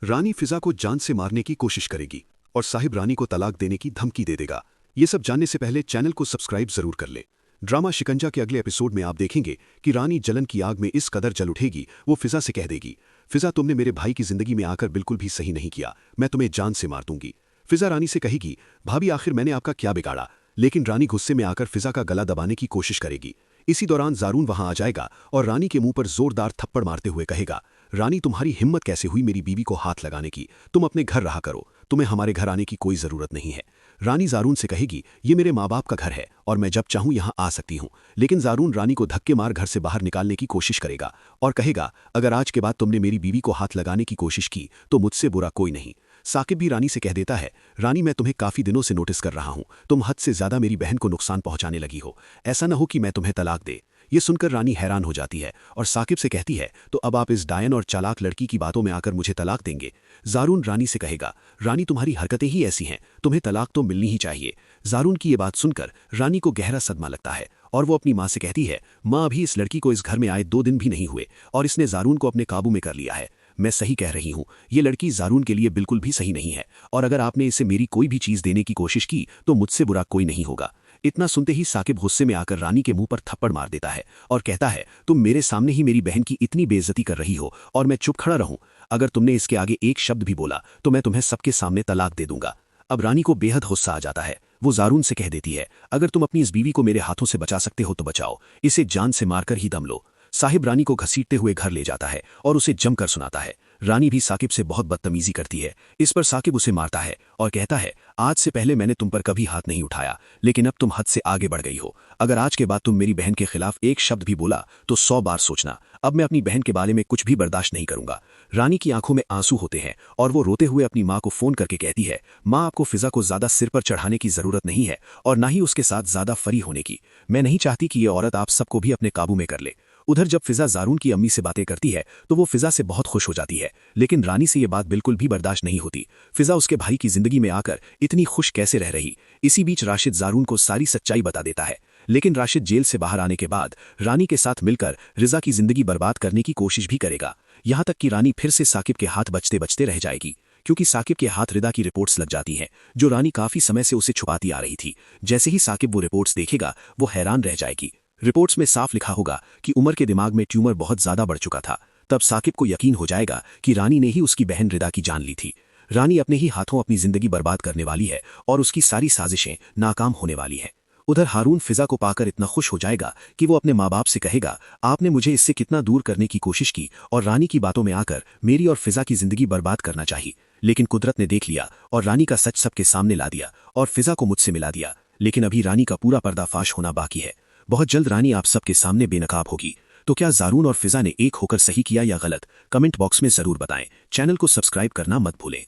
रानी फिजा को जान से मारने की कोशिश करेगी और साहिब रानी को तलाक देने की धमकी दे देगा। ये सब जानने से पहले चैनल को सब्सक्राइब जरूर कर ले। ड्रामा शिकंजा के अगले एपिसोड में आप देखेंगे कि रानी जलन की आग में इस कदर जल उठेगी, वो फिजा से कह देगी, फिजा तुमने मेरे भाई की जिंदगी में आकर बिल्कुल भी सही नहीं किया, मैं तुम्हें जान से मार दूंगी। फिजा रानी से कहेगी, भाभी आखिर मैंने आपका क्या बिगाड़ा। लेकिन रानी गुस्से में आकर फिजा का गला दबाने की कोशिश करेगी। इसी दौरान जारून वहां आ जाएगा और रानी के मुंह पर जोरदार थप्पड़ मारते हुए कहेगा, रानी तुम्हारी हिम्मत कैसे हुई मेरी बीवी को हाथ लगाने की, तुम अपने घर रहा करो, तुम्हें हमारे घर आने की कोई जरूरत नहीं है। रानी जारून से कहेगी, ये मेरे माँ बाप का घर है और मैं जब चाहूं यहाँ आ सकती हूँ। लेकिन जारून रानी को धक्के मार घर से बाहर निकालने की कोशिश करेगा और कहेगा, अगर आज के बाद तुमने मेरी बीवी को हाथ लगाने की कोशिश की तो मुझसे बुरा कोई नहीं। साकिब भी रानी से कह देता है, रानी मैं तुम्हें काफी दिनों से नोटिस कर रहा हूं, तुम हद से ज्यादा मेरी बहन को नुकसान पहुंचाने लगी हो, ऐसा न हो कि मैं तुम्हें तलाक दे। ये सुनकर रानी हैरान हो जाती है और साकिब से कहती है, तो अब आप इस डायन और चालाक लड़की की बातों में आकर मुझे तलाक देंगे। जारून रानी से कहेगा, रानी तुम्हारी हरकतें ही ऐसी हैं, तुम्हें तलाक तो मिलनी ही चाहिए। जारून की ये बात सुनकर रानी को गहरा सदमा लगता है और वो अपनी माँ से कहती है, माँ अभी इस लड़की को इस घर में आए 2 दिन भी नहीं हुए और इसने जारून को अपने काबू में कर लिया है। मैं सही कह रही हूँ, ये लड़की जारून के लिए बिल्कुल भी सही नहीं है और अगर आपने इसे मेरी कोई भी चीज देने की कोशिश की तो मुझसे बुरा कोई नहीं होगा। इतना सुनते ही साकिब गुस्से में आकर रानी के मुंह पर थप्पड़ मार देता है और कहता है, तुम मेरे सामने ही मेरी बहन की इतनी बेइज्जती कर रही हो और मैं चुप खड़ा रहूं? अगर तुमने इसके आगे एक शब्द भी बोला तो मैं तुम्हें सबके सामने तलाक दे दूंगा। अब रानी को बेहद गुस्सा आ जाता है। वो जारून से कह देती है, अगर तुम अपनी इस बीवी को मेरे हाथों से बचा सकते हो तो बचाओ, इसे जान से मारकर ही दम लो। साहिब रानी को घसीटते हुए घर ले जाता है और उसे जमकर सुनाता है। रानी भी साकिब से बहुत बदतमीजी करती है। इस पर साकिब उसे मारता है और कहता है, आज से पहले मैंने तुम पर कभी हाथ नहीं उठाया, लेकिन अब तुम हद से आगे बढ़ गई हो। अगर आज के बाद तुम मेरी बहन के खिलाफ एक शब्द भी बोला तो 100 बार सोचना। अब मैं अपनी बहन के बारे में कुछ भी बर्दाश्त नहीं करूंगा। रानी की आंखों में आंसू होते हैं और वो रोते हुए अपनी माँ को फोन करके कहती है, माँ आपको फिजा को ज्यादा सिर पर चढ़ाने की जरूरत नहीं है और ना ही उसके साथ ज्यादा फरी होने की। मैं नहीं चाहती कि ये औरत आप सबको भी अपने काबू में कर ले। उधर जब फिजा जारून की अम्मी से बातें करती है तो वो फिजा से बहुत खुश हो जाती है, लेकिन रानी से ये बात बिल्कुल भी बर्दाश्त नहीं होती। फिजा उसके भाई की जिंदगी में आकर इतनी खुश कैसे रह रही। इसी बीच राशिद जारून को सारी सच्चाई बता देता है, लेकिन राशिद जेल से बाहर आने के बाद रानी के साथ मिलकर रिजा की जिंदगी बर्बाद करने की कोशिश भी करेगा। यहाँ तक कि रानी फिर से साकिब के हाथ बचते बचते रह जाएगी, क्योंकि साकिब के हाथ रिदा की रिपोर्ट्स लग जाती हैं, जो रानी काफी समय से उसे छुपाती आ रही थी। जैसे ही साकिब वो रिपोर्ट्स देखेगा वो हैरान रह जाएगी। रिपोर्ट्स में साफ लिखा होगा कि उमर के दिमाग में ट्यूमर बहुत ज्यादा बढ़ चुका था। तब साकिब को यकीन हो जाएगा कि रानी ने ही उसकी बहन रिदा की जान ली थी। रानी अपने ही हाथों अपनी जिंदगी बर्बाद करने वाली है और उसकी सारी साजिशें नाकाम होने वाली हैं। उधर हारून फिजा को पाकर इतना खुश हो जाएगा कि वो अपने माँ बाप से कहेगा, आपने मुझे इससे कितना दूर करने की कोशिश की और रानी की बातों में आकर मेरी और फिजा की जिंदगी बर्बाद करना चाहिए। लेकिन कुदरत ने देख लिया और रानी का सच सबके सामने ला दिया और फिजा को मुझसे मिला दिया। लेकिन अभी रानी का पूरा पर्दाफाश होना बाकी है। बहुत जल्द रानी आप सबके सामने बेनकाब होगी। तो क्या जारून और फिजा ने एक होकर सही किया या गलत? कमेंट बॉक्स में जरूर बताएं। चैनल को सब्सक्राइब करना मत भूलें।